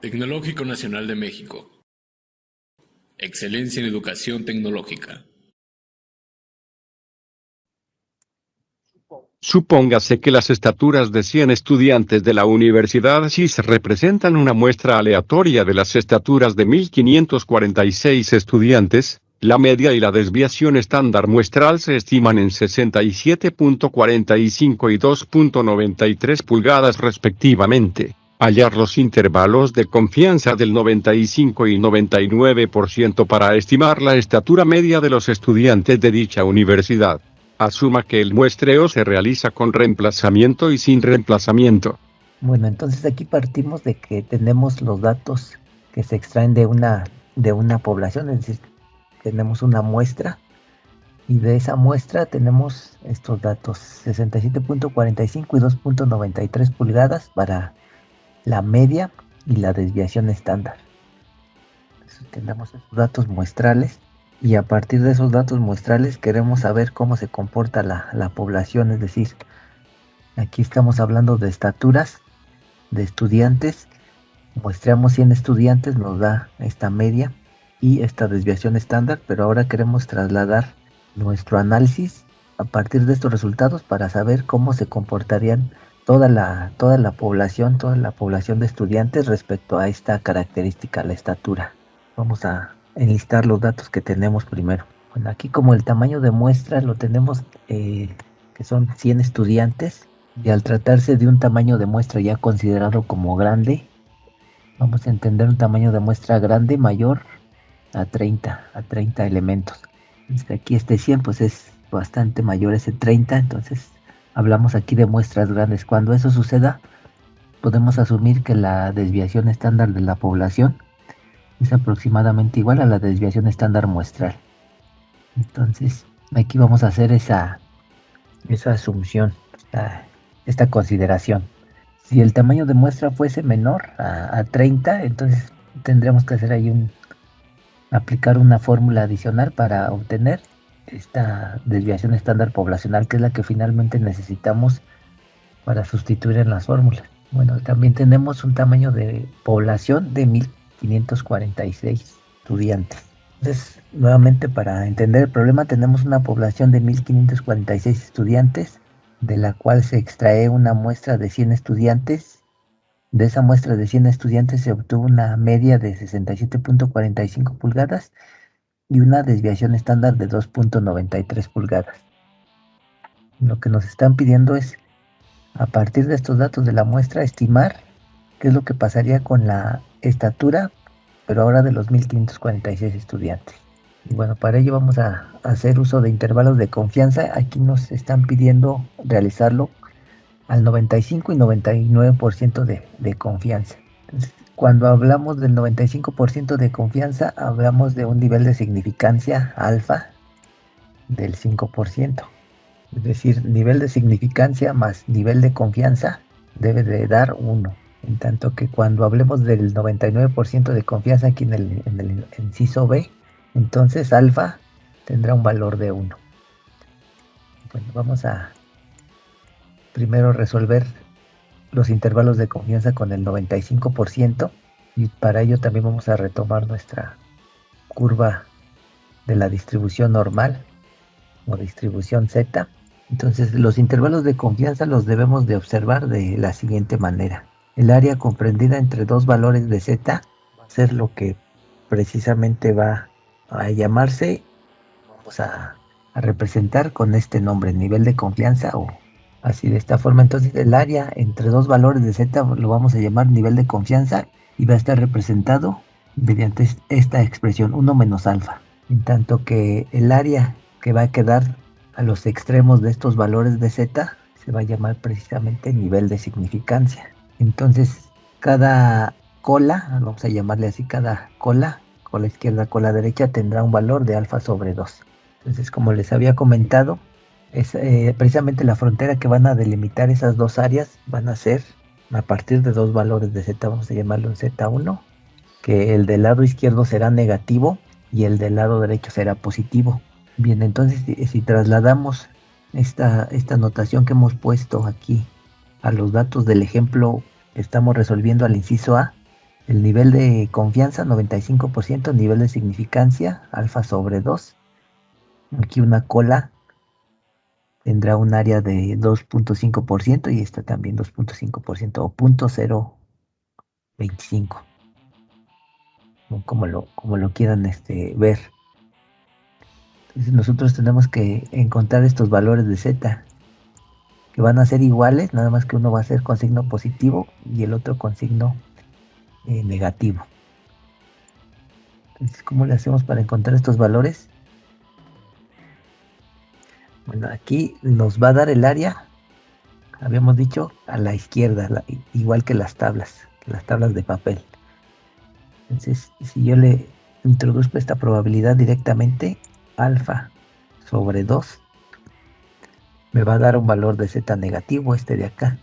Tecnológico Nacional de México. Excelencia en educación tecnológica. Supóngase que las estaturas de 100 estudiantes de la Universidad SIS representan una muestra aleatoria de las estaturas de 1546 estudiantes. La media y la desviación estándar muestral se estiman en 67.45 y 2.93 pulgadas respectivamente. Hallar los intervalos de confianza del 95 y 99% para estimar la estatura media de los estudiantes de dicha universidad. Asuma que el muestreo se realiza con reemplazamiento y sin reemplazamiento. Bueno, entonces aquí partimos de que tenemos los datos que se extraen de una población, es decir, tenemos una muestra y de esa muestra tenemos estos datos 67.45 y 2.93 pulgadas para la media y la desviación estándar. Entonces, tenemos estos datos muestrales y a partir de esos datos muestrales queremos saber cómo se comporta la población, es decir, aquí estamos hablando de estaturas de estudiantes, muestreamos 100 estudiantes, nos da esta media y esta desviación estándar, pero ahora queremos trasladar nuestro análisis a partir de estos resultados para saber cómo se comportarían toda la población de estudiantes respecto a esta característica, la estatura. Vamos a enlistar los datos que tenemos primero. Bueno, aquí como el tamaño de muestra lo tenemos que son 100 estudiantes y al tratarse de un tamaño de muestra ya considerado como grande, vamos a entender un tamaño de muestra grande mayor a 30 elementos. Entonces aquí 100 pues es bastante mayor ese 30, entonces hablamos aquí de muestras grandes. Cuando eso suceda, podemos asumir que la desviación estándar de la población es aproximadamente igual a la desviación estándar muestral. Entonces aquí vamos a hacer esa asunción, esta consideración. Si el tamaño de muestra fuese menor a 30, entonces tendremos que hacer ahí aplicar una fórmula adicional para obtener esta desviación estándar poblacional, que es la que finalmente necesitamos para sustituir en las fórmulas. Bueno, también tenemos un tamaño de población de 1546 estudiantes. Entonces, nuevamente para entender el problema, tenemos una población de 1546 estudiantes, de la cual se extrae una muestra de 100 estudiantes. De esa muestra de 100 estudiantes se obtuvo una media de 67.45 pulgadas y una desviación estándar de 2.93 pulgadas. Lo que nos están pidiendo es, a partir de estos datos de la muestra, estimar qué es lo que pasaría con la estatura, pero ahora de los 1546 estudiantes. Y bueno, para ello vamos a hacer uso de intervalos de confianza. Aquí nos están pidiendo realizarlo al 95 y 99% de confianza. Entonces, cuando hablamos del 95% de confianza, hablamos de un nivel de significancia alfa del 5%. Es decir, nivel de significancia más nivel de confianza debe de dar 1. En tanto que cuando hablemos del 99% de confianza aquí en el inciso B, entonces alfa tendrá un valor de 1. Bueno, vamos a primero resolver los intervalos de confianza con el 95% y para ello también vamos a retomar nuestra curva de la distribución normal o distribución Z. Entonces los intervalos de confianza los debemos de observar de la siguiente manera. El área comprendida entre dos valores de Z va a ser lo que precisamente va a llamarse, vamos a representar con este nombre, nivel de confianza o así de esta forma. Entonces el área entre dos valores de Z lo vamos a llamar nivel de confianza y va a estar representado mediante esta expresión 1 menos alfa. En tanto que el área que va a quedar a los extremos de estos valores de Z se va a llamar precisamente nivel de significancia. Entonces cada cola, vamos a llamarle así, cada cola izquierda, cola derecha, tendrá un valor de alfa sobre 2. Entonces, como les había comentado, es precisamente la frontera que van a delimitar esas dos áreas van a ser a partir de dos valores de Z. Vamos a llamarlo un Z1, que el del lado izquierdo será negativo y el del lado derecho será positivo. Bien, entonces si trasladamos esta notación que hemos puesto aquí a los datos del ejemplo que estamos resolviendo al inciso A, El nivel de confianza 95%, nivel de significancia alfa sobre 2. Aquí una cola tendrá un área de 2.5% y esta también 2.5% o 0.25, como lo quieran ver. Entonces nosotros tenemos que encontrar estos valores de Z que van a ser iguales, nada más que uno va a ser con signo positivo y el otro con signo negativo. Entonces, ¿cómo le hacemos para encontrar estos valores? Bueno, aquí nos va a dar el área, habíamos dicho, a la izquierda, igual que las tablas de papel. Entonces, si yo le introduzco esta probabilidad directamente, alfa sobre 2, me va a dar un valor de Z negativo, este de acá.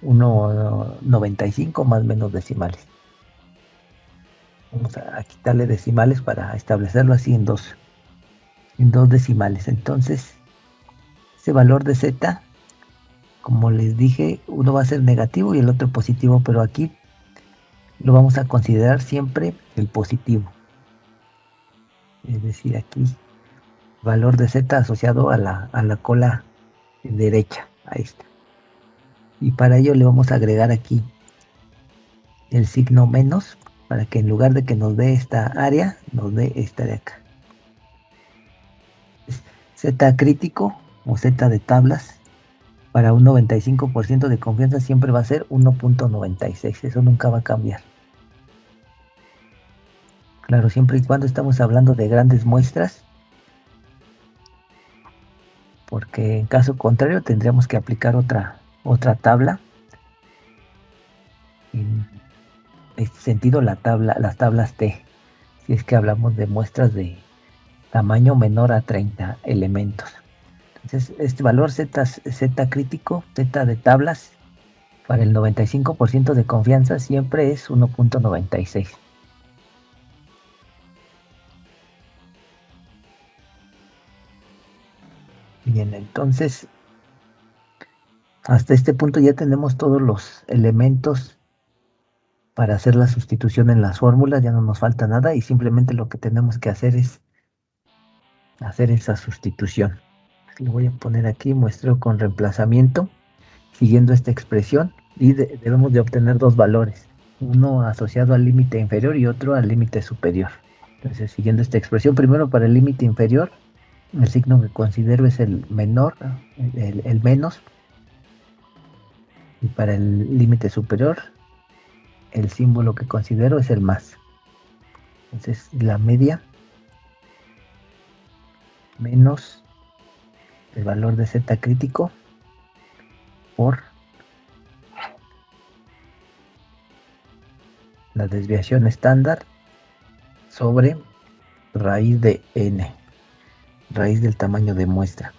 $1.95 más menos decimales. Vamos a quitarle decimales para establecerlo así en dos decimales. Entonces, ese valor de Z, como les dije, uno va a ser negativo y el otro positivo, pero aquí lo vamos a considerar siempre el positivo. Es decir, aquí valor de Z asociado a la cola derecha, a esta. Y para ello le vamos a agregar aquí el signo menos, para que en lugar de que nos dé esta área, nos dé esta de acá. Z crítico o Z de tablas, para un 95% de confianza siempre va a ser 1.96, eso nunca va a cambiar. Claro, siempre y cuando estamos hablando de grandes muestras, porque en caso contrario tendríamos que aplicar otra tabla. En este sentido, las tablas T, si es que hablamos de muestras de tamaño menor a 30 elementos. Entonces, este valor Z crítico, Z de tablas, para el 95% de confianza siempre es 1.96. Bien, entonces, hasta este punto ya tenemos todos los elementos para hacer la sustitución en las fórmulas, ya no nos falta nada y simplemente lo que tenemos que hacer es hacer esa sustitución. Lo voy a poner aquí, muestreo con reemplazamiento, siguiendo esta expresión, y debemos de obtener dos valores, uno asociado al límite inferior y otro al límite superior. Entonces, siguiendo esta expresión, primero para el límite inferior, el signo que considero es el menor, el menos, y para el límite superior, el símbolo que considero es el más. Entonces, la media menos el valor de Z crítico por la desviación estándar sobre raíz de n, raíz del tamaño de muestra.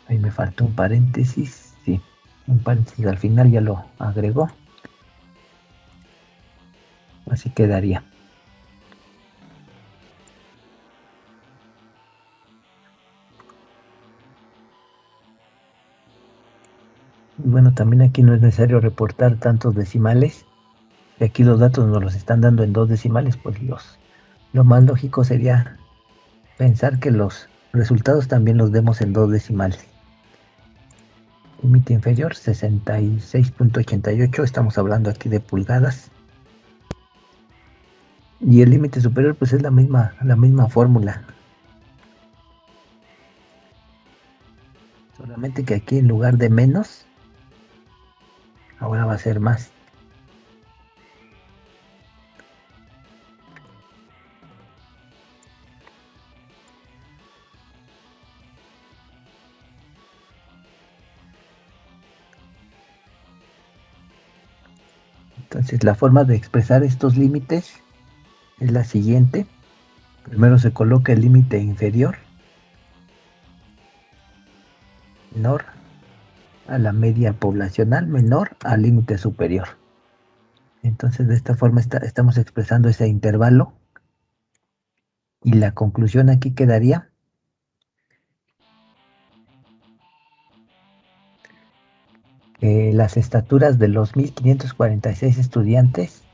Ahí me falta un paréntesis, sí, un paréntesis al final ya lo agregó. Así quedaría. Y bueno, también aquí no es necesario reportar tantos decimales. Y aquí los datos nos los están dando en 2 decimales, pues lo más lógico sería pensar que los resultados también los demos en 2 decimales. Límite inferior 66.88, estamos hablando aquí de pulgadas. Y el límite superior pues es la misma fórmula. Solamente que aquí en lugar de menos, ahora va a ser más. Entonces la forma de expresar estos límites es la siguiente. Primero se coloca el límite inferior menor a la media poblacional, menor al límite superior. Entonces de esta forma estamos expresando ese intervalo Y la conclusión aquí quedaría que las estaturas de los 1546 estudiantes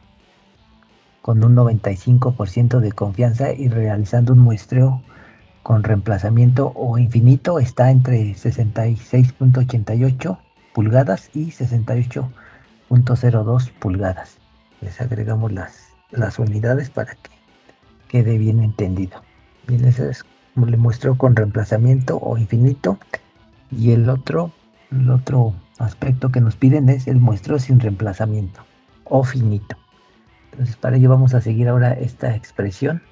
con un 95% de confianza y realizando un muestreo con reemplazamiento o infinito está entre 66.88 pulgadas y 68.02 pulgadas. Les agregamos las unidades para que quede bien entendido. Bien, ese es como le muestro con reemplazamiento o infinito. Y el otro aspecto que nos piden es el muestreo sin reemplazamiento o finito. Entonces para ello vamos a seguir ahora esta expresión,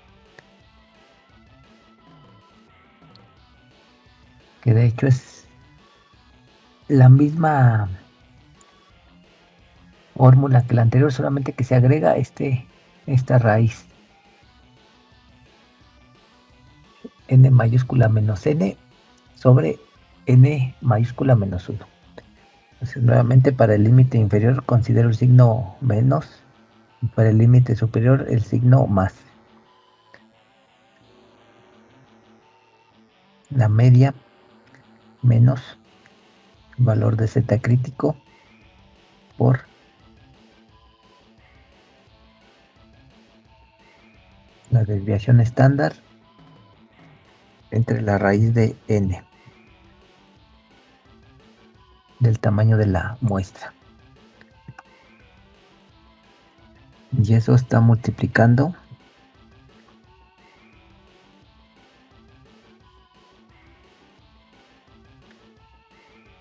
que de hecho es la misma fórmula que la anterior, solamente que se agrega esta raíz n mayúscula menos n sobre n mayúscula menos 1. Entonces nuevamente para el límite inferior considero el signo menos y para el límite superior el signo más. La media menos valor de z crítico por la desviación estándar entre la raíz de n del tamaño de la muestra. Y eso está multiplicando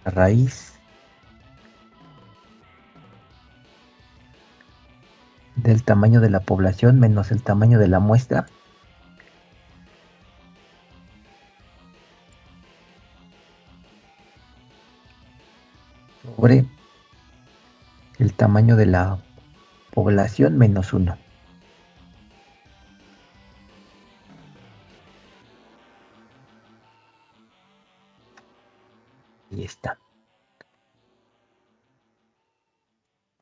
la raíz del tamaño de la población menos el tamaño de la muestra sobre el tamaño de la población menos 1. Y está.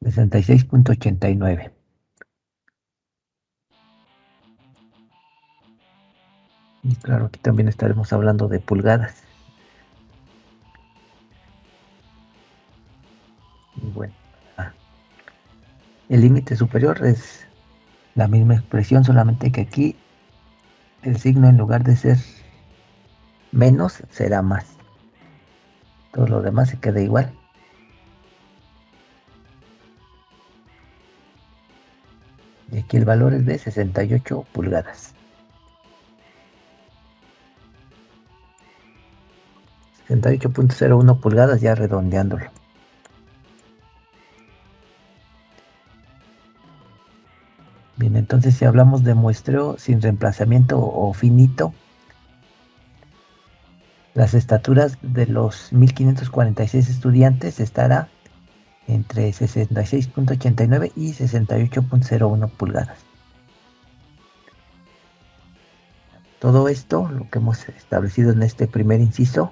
66.89. Y claro, aquí también estaremos hablando de pulgadas. Y bueno, el límite superior es la misma expresión, solamente que aquí el signo en lugar de ser menos será más. Todo lo demás se queda igual. Y aquí el valor es de 68 pulgadas. 68.01 pulgadas, ya redondeándolo. Bien, entonces si hablamos de muestreo sin reemplazamiento o finito, las estaturas de los 1546 estudiantes estará entre 66.89 y 68.01 pulgadas. Todo esto, lo que hemos establecido en este primer inciso,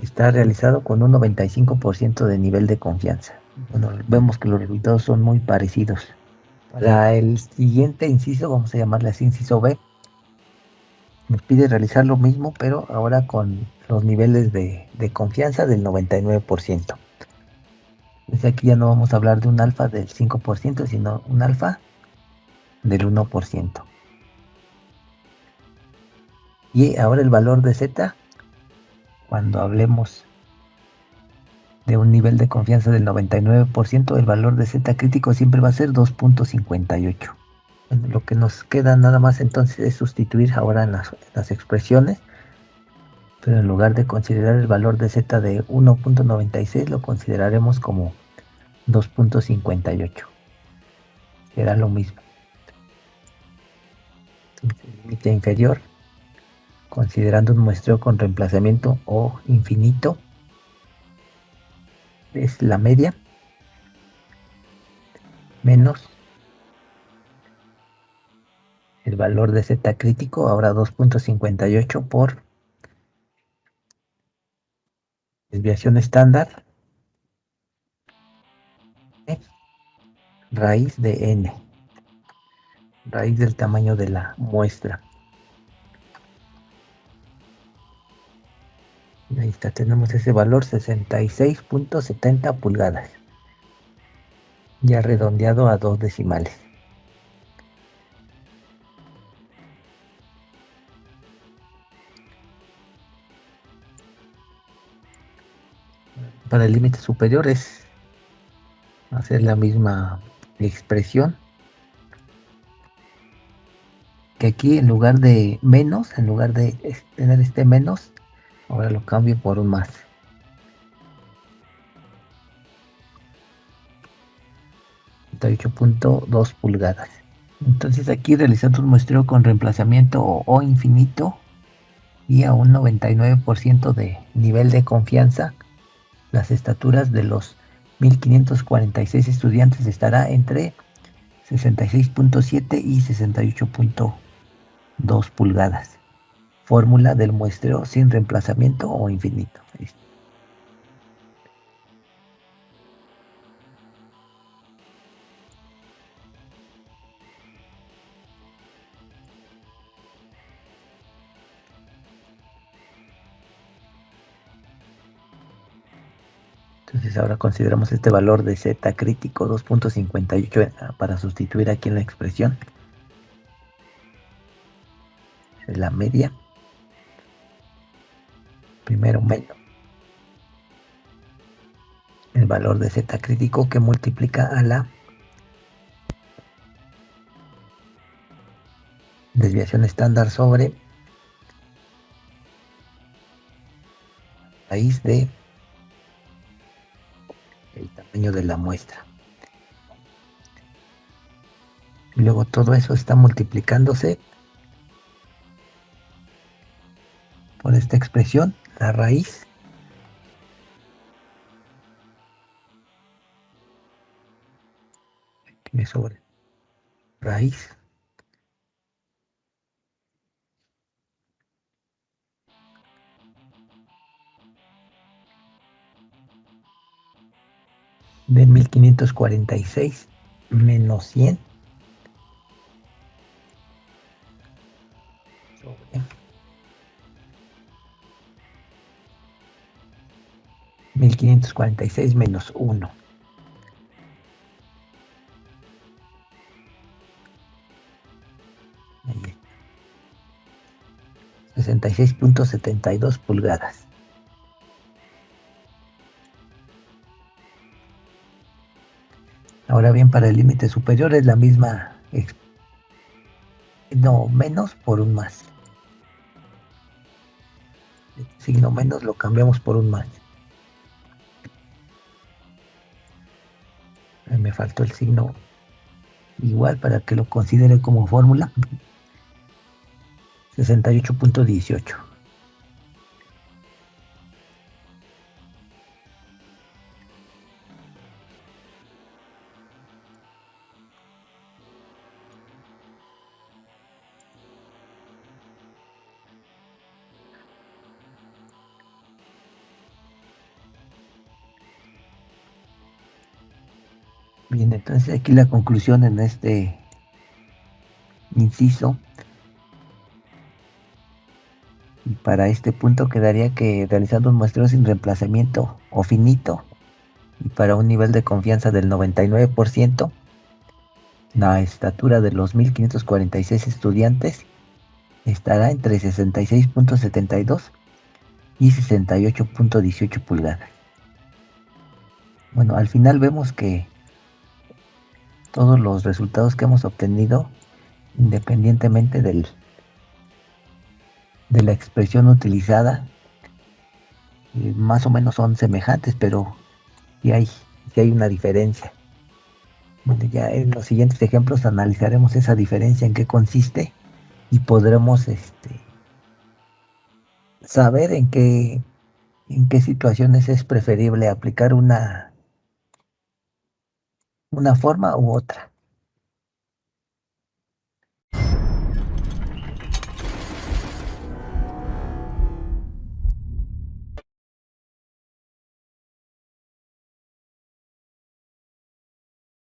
está realizado con un 95% de nivel de confianza. Bueno, vemos que los resultados son muy parecidos. Para el siguiente inciso, vamos a llamarle así inciso B, nos pide realizar lo mismo, pero ahora con los niveles de confianza del 99%. Desde aquí ya no vamos a hablar de un alfa del 5%, sino un alfa del 1%. Y ahora el valor de z, cuando hablemos de un nivel de confianza del 99%, el valor de z crítico siempre va a ser 2.58. Bueno, lo que nos queda nada más entonces es sustituir ahora en las expresiones, pero en lugar de considerar el valor de z de 1.96, lo consideraremos como 2.58. Será lo mismo. Entonces, el límite inferior, considerando un muestreo con reemplazamiento o infinito, es la media menos el valor de z crítico, ahora 2.58 por desviación estándar, raíz de n, raíz del tamaño de la muestra. Ahí está, tenemos ese valor 66.70 pulgadas. Ya redondeado a 2 decimales. Para el límite superior es hacer la misma expresión. Que aquí en lugar de menos, en lugar de tener este menos, ahora lo cambio por un más. 38.2 pulgadas. Entonces aquí realizando un muestreo con reemplazamiento o infinito y a un 99% de nivel de confianza, las estaturas de los 1546 estudiantes estará entre 66.7 y 68.2 pulgadas. Fórmula del muestreo sin reemplazamiento o infinito. Entonces ahora consideramos este valor de z crítico 2.58 para sustituir aquí en la expresión. Es la media. Primero menos el valor de z crítico que multiplica a la desviación estándar sobre raíz de el tamaño de la muestra. Y luego todo eso está multiplicándose por esta expresión, la raíz que sobre raíz de 1546 menos 100 sobre 1546 menos 1. Ahí está. 66.72 pulgadas. Ahora bien, para el límite superior es la misma, no, menos por un más. El signo menos lo cambiamos por un más. Me faltó el signo igual para que lo considere como fórmula. 68.18. Bien, entonces aquí la conclusión en este inciso. Y para este punto quedaría que realizando un muestreo sin reemplazamiento o finito y para un nivel de confianza del 99%, la estatura de los 1546 estudiantes estará entre 66.72 y 68.18 pulgadas. Bueno, al final vemos que todos los resultados que hemos obtenido, independientemente de la expresión utilizada, más o menos son semejantes, pero sí hay una diferencia. Bueno, ya en los siguientes ejemplos analizaremos esa diferencia, en qué consiste, y podremos saber en qué situaciones es preferible aplicar una forma u otra.